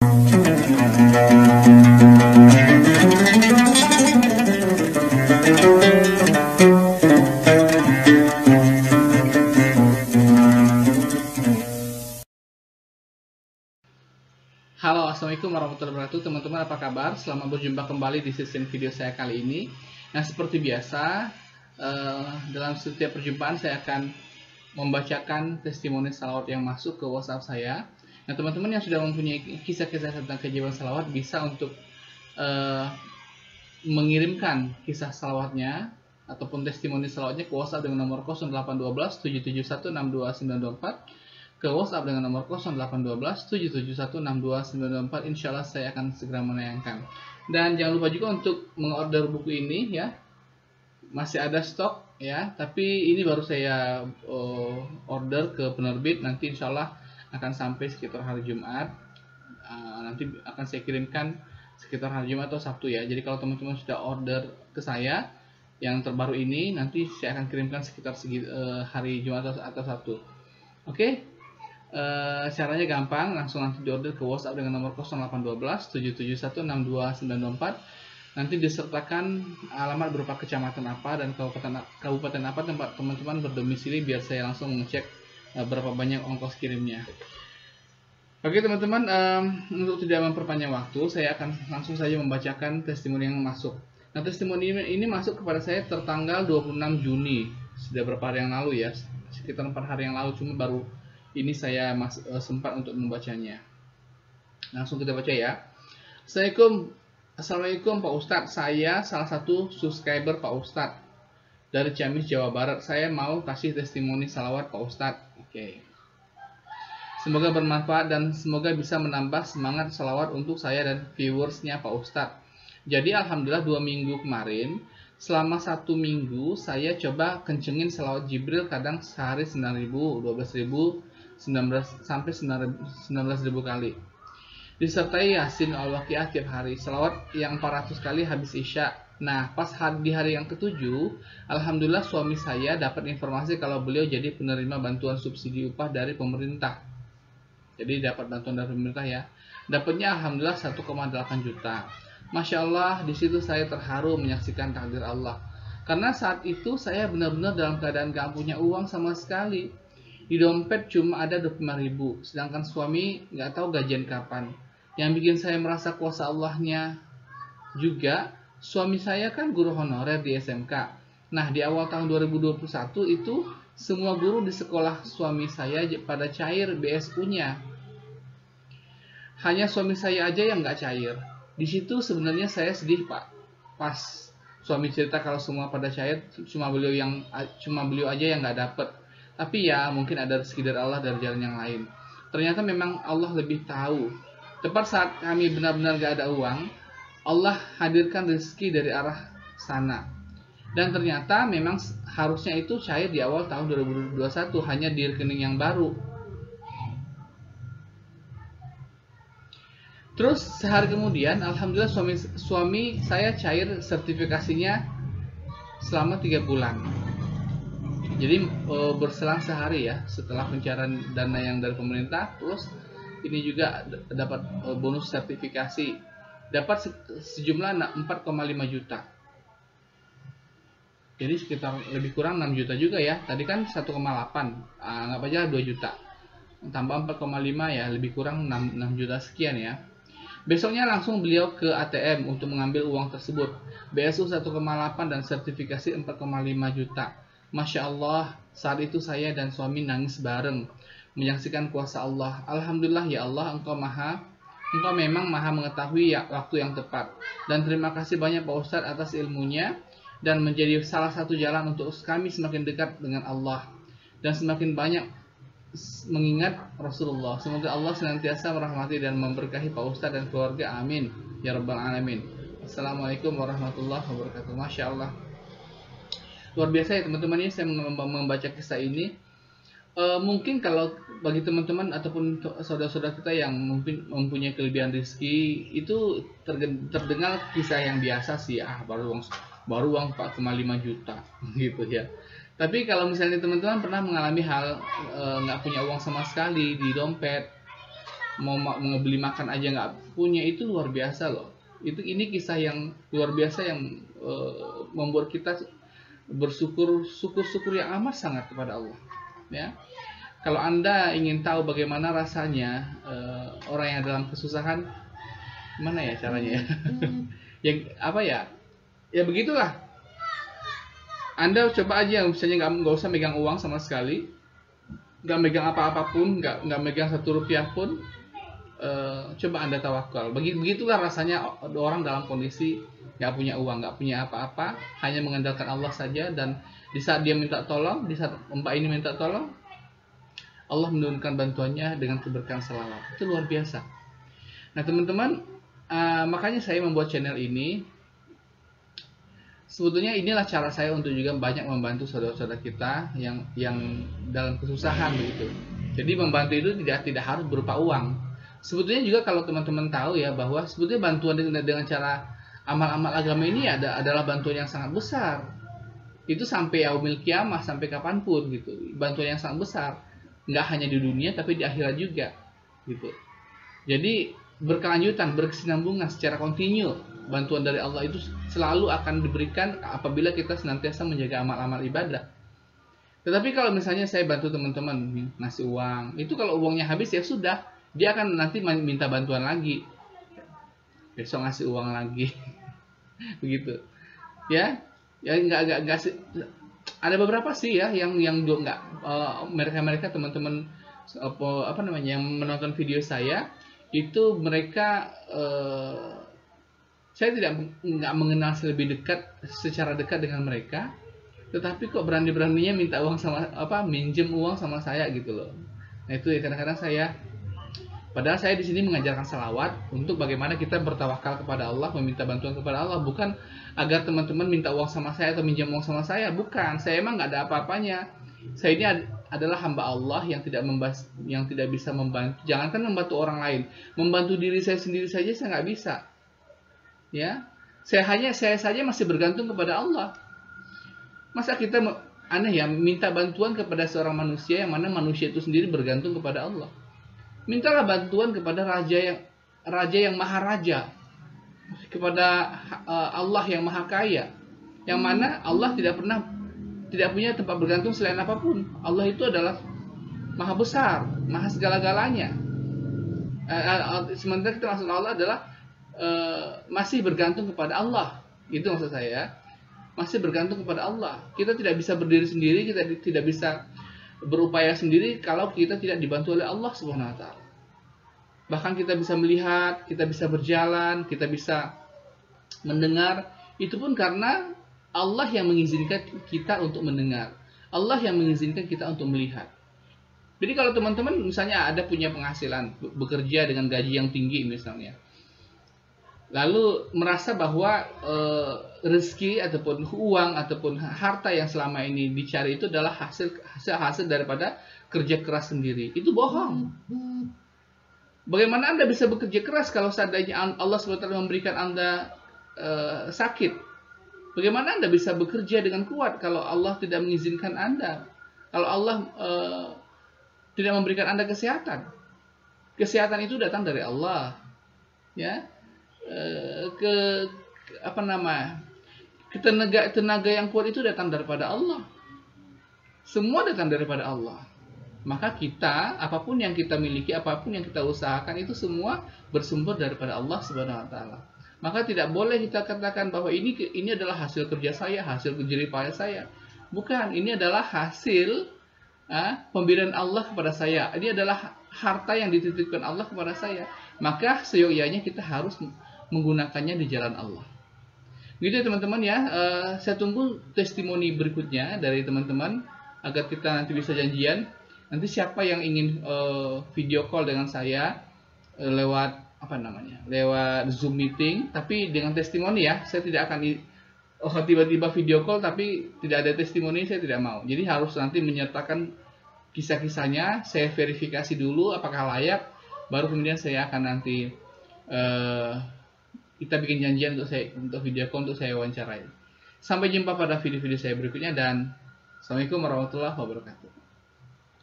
Halo, assalamualaikum warahmatullahi wabarakatuh. Teman-teman, apa kabar? Selamat berjumpa kembali di sesi video saya kali ini. Nah, seperti biasa, dalam setiap perjumpaan saya akan membacakan testimoni salawat yang masuk ke WhatsApp saya. Nah, teman-teman yang sudah mempunyai kisah-kisah tentang keajaiban salawat bisa untuk mengirimkan kisah salawatnya ataupun testimoni salawatnya ke WhatsApp dengan nomor 0812 771 62924, ke WhatsApp dengan nomor 0812 771 62924. Insya Allah saya akan segera menayangkan. Dan jangan lupa juga untuk mengorder buku ini ya, masih ada stok ya, tapi ini baru saya order ke penerbit. Nanti insya Allah akan sampai sekitar hari Jumat. Nanti akan saya kirimkan sekitar hari Jumat atau Sabtu ya. Jadi kalau teman-teman sudah order ke saya yang terbaru ini, nanti saya akan kirimkan sekitar hari Jumat atau Sabtu. Oke. Caranya gampang, langsung nanti diorder ke WhatsApp dengan nomor 0812 771 62924. Nanti disertakan alamat berupa kecamatan apa dan kabupaten apa tempat teman-teman berdomisili, biar saya langsung mengecek berapa banyak ongkos kirimnya. Oke teman-teman, untuk tidak memperpanjang waktu, saya akan langsung saja membacakan testimoni yang masuk. Nah, testimoni ini masuk kepada saya tertanggal 26 Juni, sudah berapa hari yang lalu ya, sekitar 4 hari yang lalu, cuma baru ini saya sempat untuk membacanya. Langsung kita baca ya. Assalamualaikum Pak Ustadz, saya salah satu subscriber Pak Ustadz dari Ciamis, Jawa Barat. Saya mau kasih testimoni salawat Pak Ustadz. Oke. Semoga bermanfaat dan semoga bisa menambah semangat salawat untuk saya dan viewersnya Pak Ustadz. Jadi alhamdulillah 2 minggu kemarin, selama 1 minggu saya coba kencengin salawat Jibril, kadang sehari 9.000, 12.000, 19 sampai 19.000 kali. Disertai Yasin Al-Waqiah tiap hari. Salawat yang 400 kali habis Isya. Nah, pas di hari yang ke-7, alhamdulillah suami saya dapat informasi kalau beliau jadi penerima bantuan subsidi upah dari pemerintah. Jadi dapat bantuan dari pemerintah ya. Dapatnya alhamdulillah 1,8 juta. Masya Allah, di situ saya terharu menyaksikan takdir Allah. Karena saat itu saya benar-benar dalam keadaan gak punya uang sama sekali. Di dompet cuma ada 25.000, sedangkan suami nggak tahu gajian kapan. Yang bikin saya merasa kuasa Allahnya juga, suami saya kan guru honorer di SMK. Nah, di awal tahun 2021 itu semua guru di sekolah suami saya pada cair BSU-nya. Hanya suami saya aja yang nggak cair. Di situ sebenarnya saya sedih Pak. Pas suami cerita kalau semua pada cair, cuma beliau aja yang nggak dapet. Tapi ya mungkin ada rezeki dari Allah dari jalan yang lain. Ternyata memang Allah lebih tahu. Tepat saat kami benar-benar gak ada uang, Allah hadirkan rezeki dari arah sana. Dan ternyata memang harusnya itu cair di awal tahun 2021, hanya di rekening yang baru. Terus sehari kemudian, alhamdulillah suami saya cair sertifikasinya selama 3 bulan. Jadi berselang sehari ya setelah pencairan dana yang dari pemerintah, plus ini juga dapat bonus sertifikasi, dapat sejumlah 4,5 juta. Jadi sekitar lebih kurang 6 juta juga ya. Tadi kan 1,8, anggap aja 2 juta. Tambah 4,5 ya, lebih kurang 6 juta sekian ya. Besoknya langsung beliau ke ATM untuk mengambil uang tersebut. BSU 1,8 dan sertifikasi 4,5 juta. Masya Allah, saat itu saya dan suami nangis bareng menyaksikan kuasa Allah. Alhamdulillah ya Allah, Engkau memang maha mengetahui waktu yang tepat. Dan terima kasih banyak Pak Ustadz atas ilmunya dan menjadi salah satu jalan untuk kami semakin dekat dengan Allah dan semakin banyak mengingat Rasulullah. Semoga Allah senantiasa merahmati dan memberkahi Pak Ustadz dan keluarga. Amin ya Rabbal Alamin. Assalamualaikum warahmatullahi wabarakatuh. Masya Allah, luar biasa ya teman-teman. Ini saya membaca kisah ini. Mungkin kalau bagi teman-teman ataupun saudara-saudara kita yang mungkin mempunyai kelebihan rezeki, itu terdengar kisah yang biasa sih, baru uang 4,5 juta gitu ya. Tapi kalau misalnya teman-teman pernah mengalami hal nggak punya uang sama sekali di dompet, mau beli makan aja nggak punya, itu luar biasa loh. Ini kisah yang luar biasa yang membuat kita syukur yang amat sangat kepada Allah. Ya, kalau Anda ingin tahu bagaimana rasanya orang yang dalam kesusahan, mana ya caranya ya? Yang apa ya? Ya begitulah. Anda coba aja, misalnya nggak usah megang uang sama sekali, nggak megang apa-apapun, nggak megang 1 rupiah pun. Coba Anda tawakal. Begitulah rasanya orang dalam kondisi nggak punya uang, nggak punya apa-apa, hanya mengandalkan Allah saja. Dan di saat dia minta tolong, di saat Mbak ini minta tolong, Allah menurunkan bantuannya dengan keberkahan selawat. Itu luar biasa. Nah teman-teman, makanya saya membuat channel ini. Sebetulnya inilah cara saya untuk juga banyak membantu saudara-saudara kita yang dalam kesusahan begitu. Jadi membantu itu tidak harus berupa uang. Sebetulnya juga kalau teman-teman tahu ya, bahwa sebetulnya bantuan dengan cara amal-amal agama ini adalah bantuan yang sangat besar. Itu sampai yaumil kiamah, sampai kapanpun gitu. Bantuan yang sangat besar. Nggak hanya di dunia tapi di akhirat juga gitu. Jadi berkelanjutan, berkesinambungan secara kontinu. Bantuan dari Allah itu selalu akan diberikan apabila kita senantiasa menjaga amal-amal ibadah. Tetapi kalau misalnya saya bantu teman-teman ngasih uang, itu kalau uangnya habis ya sudah, dia akan nanti minta bantuan lagi, besok ngasih uang lagi. Begitu ya. Ya nggak ada beberapa sih ya yang juga nggak, mereka teman-teman apa namanya yang menonton video saya itu, mereka saya nggak mengenal secara dekat dengan mereka, tetapi kok beraninya minta uang minjem uang sama saya gitu loh. Nah itu ya, kadang-kadang padahal saya di sini mengajarkan salawat untuk bagaimana kita bertawakal kepada Allah, meminta bantuan kepada Allah, bukan agar teman-teman minta uang sama saya atau minjam uang sama saya, bukan. Saya emang nggak ada apa-apanya. Saya ini adalah hamba Allah yang tidak bisa membantu. Jangankan membantu orang lain, membantu diri saya sendiri saja saya nggak bisa. Ya, saya saja masih bergantung kepada Allah. Masa kita aneh ya minta bantuan kepada seorang manusia yang mana manusia itu sendiri bergantung kepada Allah. Mintalah bantuan kepada raja yang maha raja, kepada Allah yang maha kaya, yang mana Allah tidak punya tempat bergantung selain apapun. Allah itu adalah maha besar, maha segala-galanya. Sementara kita maksud Allah adalah masih bergantung kepada Allah. Itu maksud saya, masih bergantung kepada Allah. Kita tidak bisa berdiri sendiri, kita tidak bisa berupaya sendiri kalau kita tidak dibantu oleh Allah Subhanahu wa taala. Bahkan kita bisa melihat, kita bisa berjalan, kita bisa mendengar, itu pun karena Allah yang mengizinkan kita untuk mendengar. Allah yang mengizinkan kita untuk melihat. Jadi kalau teman-teman misalnya ada punya penghasilan, bekerja dengan gaji yang tinggi misalnya, lalu merasa bahwa rezeki ataupun uang ataupun harta yang selama ini dicari itu adalah hasil daripada kerja keras sendiri, itu bohong. Bagaimana Anda bisa bekerja keras kalau seandainya Allah SWT memberikan Anda sakit? Bagaimana Anda bisa bekerja dengan kuat kalau Allah tidak mengizinkan Anda? Kalau Allah tidak memberikan Anda kesehatan? Kesehatan itu datang dari Allah, ya. Tenaga yang kuat itu datang daripada Allah. Semua datang daripada Allah. Maka kita, apapun yang kita miliki, apapun yang kita usahakan, itu semua bersumber daripada Allah Subhanahu wa taala. Maka tidak boleh kita katakan bahwa ini adalah hasil kerja saya, hasil jerih payah saya. Bukan, ini adalah hasil pemberian Allah kepada saya. Ini adalah harta yang dititipkan Allah kepada saya. Maka seyogyanya kita harus menggunakannya di jalan Allah. Gitu ya teman-teman ya. Saya tunggu testimoni berikutnya dari teman-teman agar kita nanti bisa janjian. Nanti siapa yang ingin video call dengan saya lewat lewat Zoom meeting, tapi dengan testimoni ya. Saya tidak akan tiba-tiba video call tapi tidak ada testimoni, saya tidak mau. Jadi harus nanti menyertakan kisah-kisahnya, saya verifikasi dulu apakah layak, baru kemudian saya akan nanti kita bikin janjian untuk video call untuk saya wawancarai. Sampai jumpa pada video-video saya berikutnya dan Assalamualaikum warahmatullahi wabarakatuh.